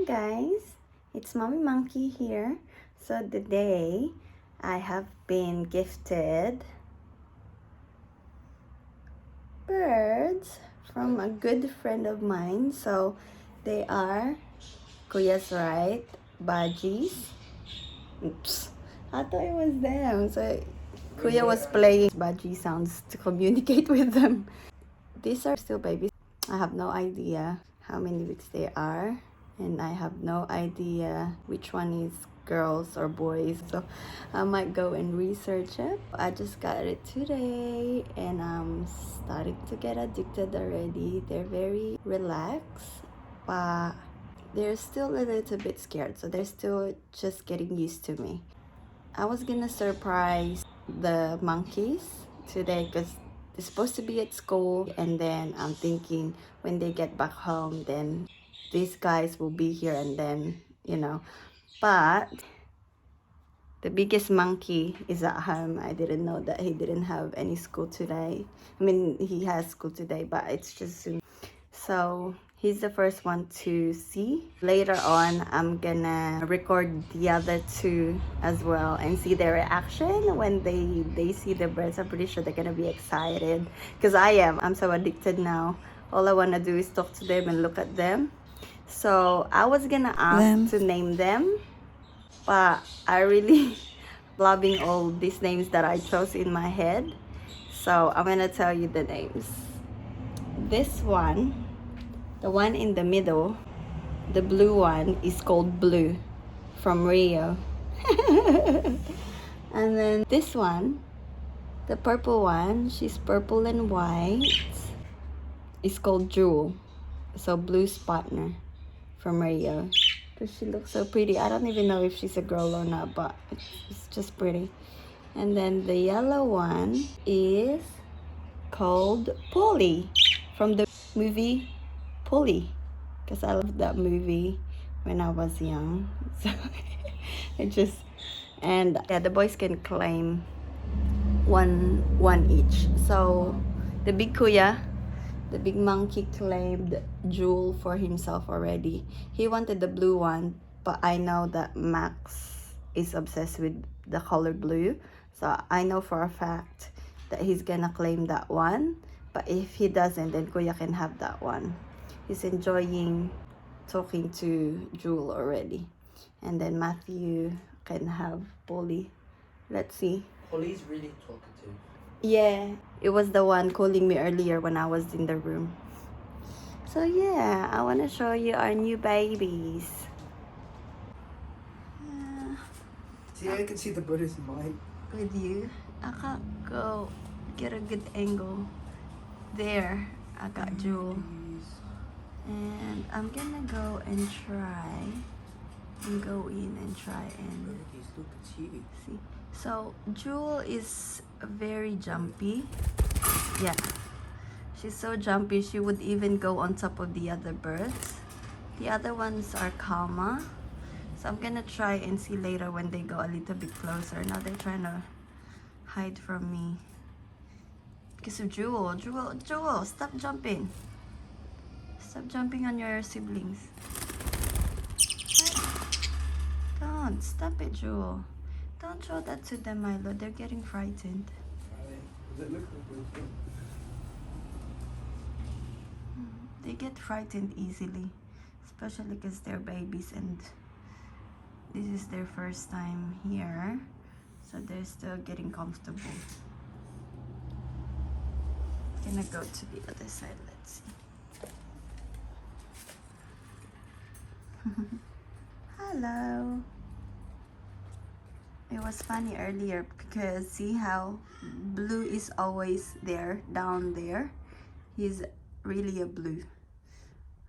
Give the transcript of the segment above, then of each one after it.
Hi guys, it's Mommy Monkey here. So today I have been gifted birds from a good friend of mine. So they are Kuya's right, budgies. Oops, I thought it was them. So Kuya was playing budgie sounds to communicate with them. These are still babies. I have no idea how many weeks they are, and I have no idea which one is girls or boys, so I might go and research it. I just got it today and I'm starting to get addicted already. They're very relaxed, but they're still a little bit scared, so they're still just getting used to me. I was gonna surprise the monkeys today because they're supposed to be at school, and then I'm thinking when they get back home, then these guys will be here, and then but the biggest monkey is at home. I didn't know that he didn't have any school today. I mean, he has school today, but it's just soon. So he's the first one to see. Later on, I'm gonna record the other two as well and see their reaction when they see the birds. I'm pretty sure they're gonna be excited because I am. I'm so addicted now. All I wanna do is talk to them and look at them. So I was gonna ask to name them, but I really blabbing all these names that I chose in my head. So I'm gonna tell you the names. This one, the one in the middle, the blue one, is called Blue from Rio. And then this one, the purple one, she's purple and white, is called Jewel. So Blue's partner from Rio. Because she looks so pretty. I don't even know if she's a girl or not, but it's just pretty. And then the yellow one is called Polly from the movie Polly, because I loved that movie when I was young. So yeah, the boys can claim one each. So the big kuya, the big monkey, claimed Jewel for himself already. He wanted the blue one, but I know that Max is obsessed with the color blue, so I know for a fact that he's gonna claim that one. But if he doesn't, then Kuya can have that one. He's enjoying talking to Jewel already. And then Matthew can have Polly. Let's see. Polly's really talkative. Yeah, it was the one calling me earlier when I was in the room. So yeah, I want to show you our new babies. See, I can see the bird is mine. With you, I can't go get a good angle. There, I got Jewel. And I'm gonna go and try and go in and try and see. So Jewel is very jumpy. Yeah, she's so jumpy, she would even go on top of the other birds. The other ones are calmer. So I'm gonna try and see later when they go a little bit closer. Now they're trying to hide from me because of Jewel. Jewel, stop jumping. Stop jumping on your siblings. Don't. Stop it, Jewel. Don't show that to them, Milo. They're getting frightened. They get frightened easily, especially because they're babies and this is their first time here. So they're still getting comfortable. Gonna go to the other side. Let's see. Hello. It was funny earlier because see how Blue is always there, down there. He's really a blue.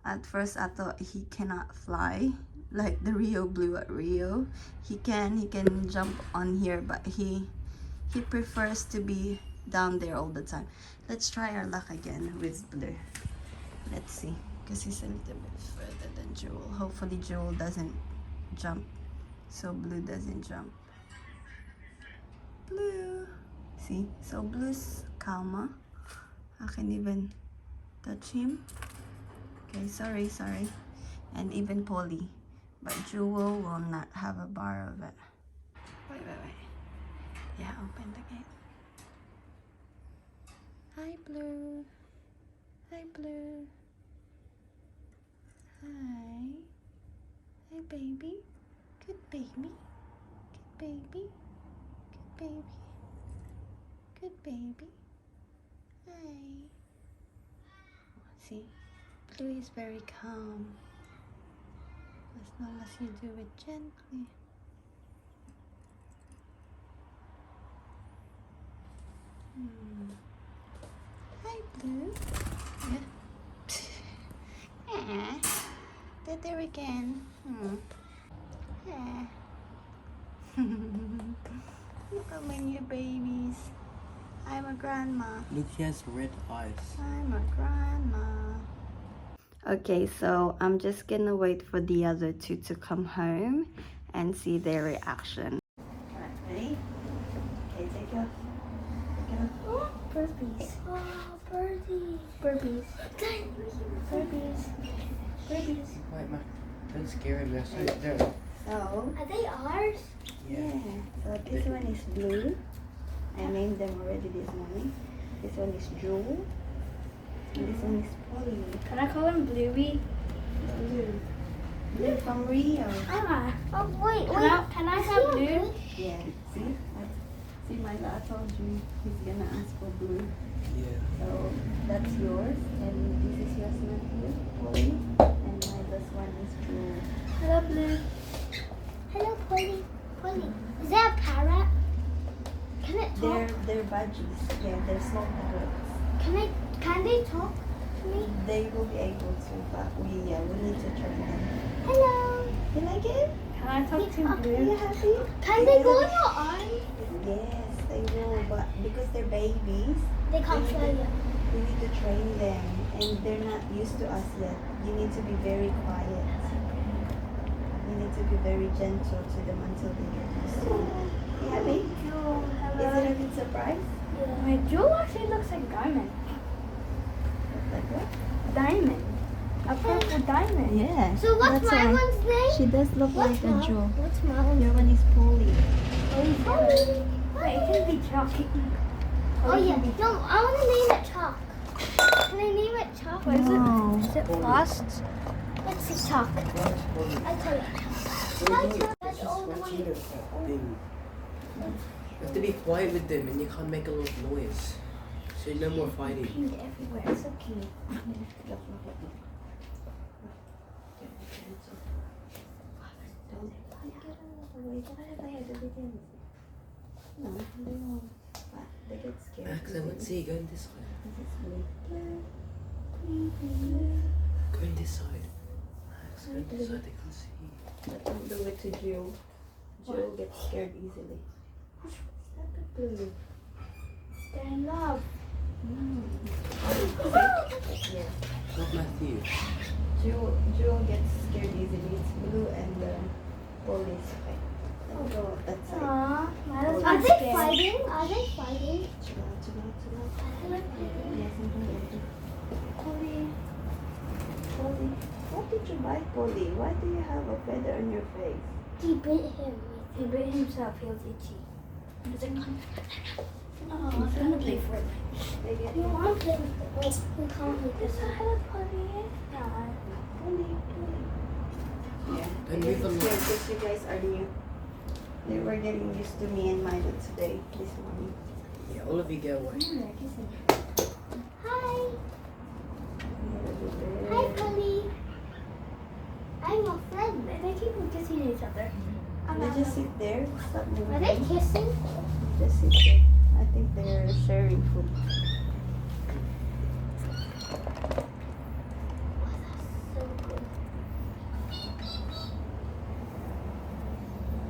At first I thought he cannot fly like the Rio Blue at Rio. He can jump on here, but he prefers to be down there all the time. Let's try our luck again with Blue. Let's see, because he's a little bit further than Jewel. Hopefully Jewel doesn't jump, so Blue doesn't jump. Blue, see, so Blue's calmer. I can even touch him. Okay, sorry. and even Polly. But Jewel will not have a bar of it. Wait. Yeah, open the gate. Hi, Blue. Hi, Blue. Hi. Hi, baby. Good baby. Good baby. Good baby. Good baby. Hi. See, Blue is very calm. As long as you do it gently. Hi, Blue. Yeah. There again. Look at my new babies. I'm a grandma. Look, he has red eyes. I'm a grandma. Okay, so I'm just gonna wait for the other two to come home and see their reaction. Alright, ready? Okay, take off. Oh, burpees. Oh, birdies. Burpees. Burpees. Burpees. Wait, man. Don't scare him. They're so they're. So, Are they ours? yeah. So this one is Blue. I named them already this morning. This one is Jewel. And this one is Polly. Can I call him Bluey? Blue. Blue from Rio. Ah. Oh, wait. Can I have Blue? Yeah. See, Mila, I told you he's gonna ask for Blue. Yeah. So that's yours, and this is yours, Matthew, Polly, and Mila's one is Jewel. Hello, Blue. Hello, Polly. Polly. Is that a parrot? Can it talk? They're budgies. Yeah, they're small parrots. Can they talk to me? They will be able to, but we need to train them. Hello. You like it? Can I talk to Are you happy? Can they go in your arms? Yes, they will, but because they're babies, They can't fly yet. we need to train them, and they're not used to us yet. You need to be very quiet. You need to be very gentle to them until they get used to you. You happy? Is it a good surprise? My jewel actually looks like diamond. Like what? Diamond. A purple diamond. Yeah. So what's that's my why. one's name? She does look What's like a jewel. What's my one's Your one is Polly. name? Wait, it can be Chalky. Oh yeah. No, I want to name it Chalk. Can I name it Chalk? Or No. is it Frost? Let's see Chalk. I tell you. That's all the way. You have to be quiet with them, and you can't make a lot of noise. So no more fighting. Cute everywhere. So cute. No, they won't. But they get scared. Max, I would say go in this side. This is Blue. Go in this side. Max, go in this side. They can't see you. But don't do it to Jill. Jill gets scared easily. Stop it, Blue. They're in love. Yeah. Not Matthew. Jill gets scared easily. It's Blue and Polly's fight. Don't go that side. Aww. Are they fighting? Are they fighting? Chill out. Yes, Polly. Polly. What did you buy, Polly? Why do you have a feather on your face? He bit him. He bit himself. He was itchy. Oh, I'm gonna play for it. You want to play with it? Oh, we can't play this. Hello, Polly. Polly. Yeah. Don't Because move them. it's good because you guys are new. They were getting used to me and Milo today, this morning. Yeah, all of you get away. Hi. Hi, Polly. I'm your friend. And they keep kissing each other. They just sit there, stop moving. Are they kissing? Just sit there. I think they're sharing food. So good.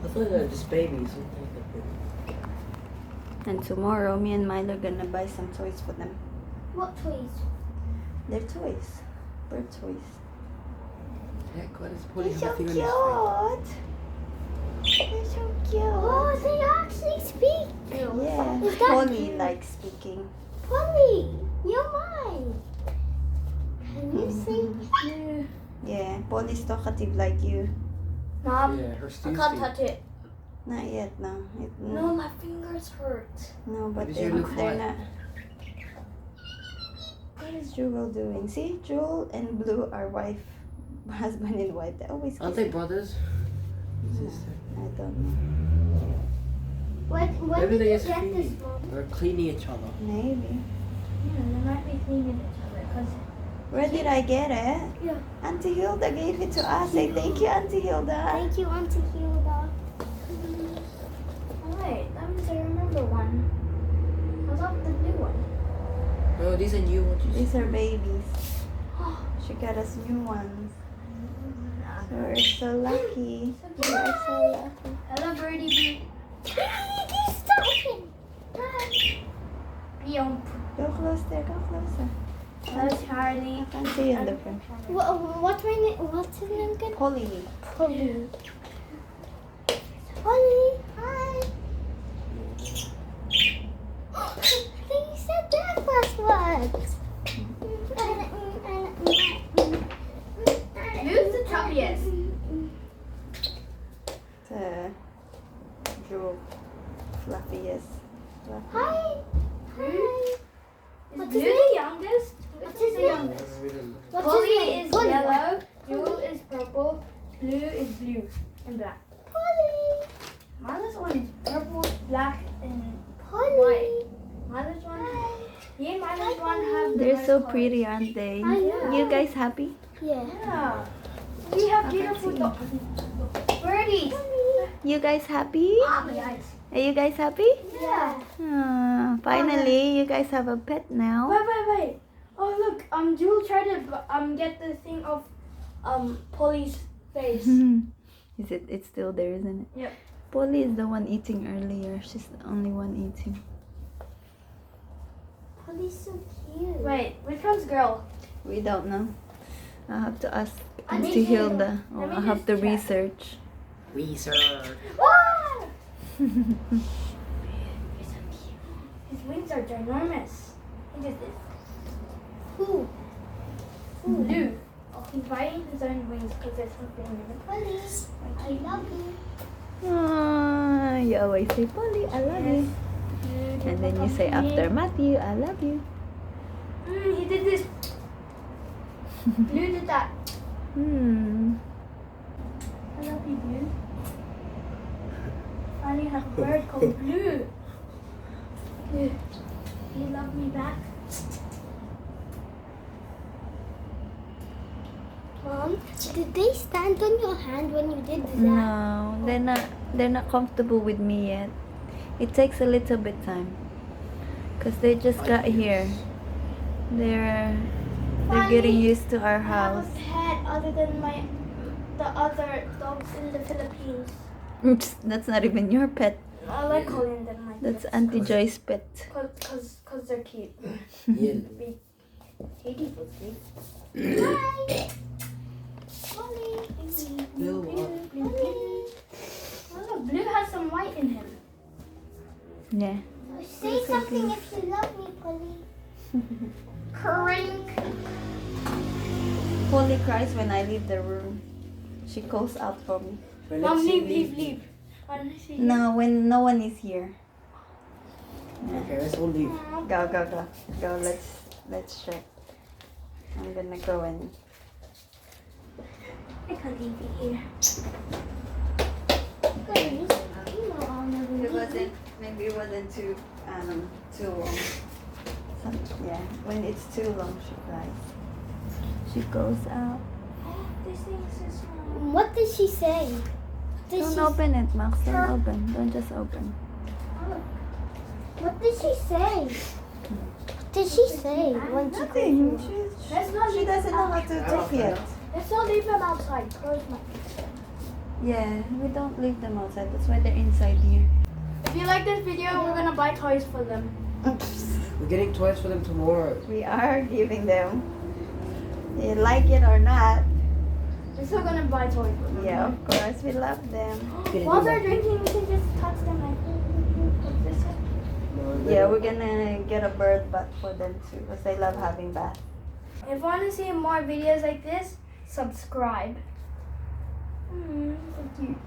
I thought they were just babies. And tomorrow, me and Milo are gonna buy some toys for them. What toys? They're toys. Bird toys. Heck, what is Polly They're so having cute. on his face? They're so cute. Oh, they actually speak. Yeah. Is that Polly cute? likes speaking. Polly, you're mine. Can you sing? Yeah, Polly's talkative like you. Mom, Yeah, her I Steve's can't touch it. Not yet, no. No, my fingers hurt. No, but Because they're, you look they're hot. not. What is Jewel doing? See, Jewel and Blue are husband and wife. They always Aren't kiss. they brothers? Yeah, I don't know. When Maybe did they you just get this, cleaning. Mom? They're cleaning each other. Maybe. Yeah, they might be cleaning each other because. Where did I get it? Yeah. Auntie Hilda gave it to us. Say thank you, Auntie Hilda. Thank you, Auntie Hilda. Alright, that means I remember one. I love the new one. No, these are new ones. These are babies. She got us new ones. So we're so lucky. We are so lucky. Hello, Birdie Bee. He's talking. Beyond. Go closer, go closer. Hello, Charlie. I can't see you in the front. What's my name? What's his name again? Polly. Polly. Polly. Hi. They said that last once. Who's the chubbiest? The Jewel. Fluffiest. Fluffy. Hi. Hi. What's his name? The youngest. What's his name? Polly is yellow. Jewel is purple. Blue is blue and black. Polly. Mother's one is purple, black, and white. Mother's one. Me and Mother's one have. They're nice so colors. pretty, aren't they? I know. You guys happy? Yeah. We have beautiful birdies. You guys happy? Yes. Are you guys happy? Yeah. Finally, you guys have a pet now. Wait. Oh look, Jewel tried to get the thing of Polly's face. Is it? It's still there, isn't it? Yep. Polly is the one eating earlier. She's the only one eating. Polly's so cute. Wait, which one's girl? We don't know. I have to ask I need Auntie to- Hilda. let me I have just to check. research. Research. Wow! You're so cute. His wings are ginormous. He just is. Who? Blue. Oh, he's biting his own wings because there's something in the Polly, I love you. You always say, Polly, I love you. And then you say after Matthew, I love you. He did this. Blue did that. I love you, Blue. Finally have a bird called Blue. Blue, you love me back? Mom, did they stand on your hand when you did that? No, they're not comfortable with me yet. It takes a little bit time. Cause they just got here. They're getting used to our I have house. a pet other than the other dogs in the Philippines. Oops, that's not even your pet. I like calling them my That's pets. Auntie Joy's pet. Cause they're cute. Yeah. Katie was cute. Hi. Polly. Blue what? Blue. Oh look, Blue has some white in him. Yeah. Say something if you love me, Polly. Crink. Polly cries when I leave the room. She calls out for me. Well, Mom, let's see, leave. I wanna see you. No, when no one is here. Okay, let's all leave. Go. Let's check. I'm gonna go and I can't leave you here. maybe it wasn't too long. Yeah, when it's too long she cries. She goes out. This thing is so small. What did she say? Don't open it, Max. Don't open. Don't just open. What did she say? What did she say when she Nothing. She doesn't know how to talk yet. Let's not leave them outside. Close my. Yeah, we don't leave them outside. That's why they're inside here. If you like this video, we're gonna buy toys for them. We're getting toys for them tomorrow. We are giving them. You like it or not? We're still gonna buy toys for them. Yeah, of course. We love them. While they're drinking, we can just touch them like this. Yeah, we're gonna get a bird bath for them too, because they love having baths. If you want to see more videos like this, subscribe. So cute.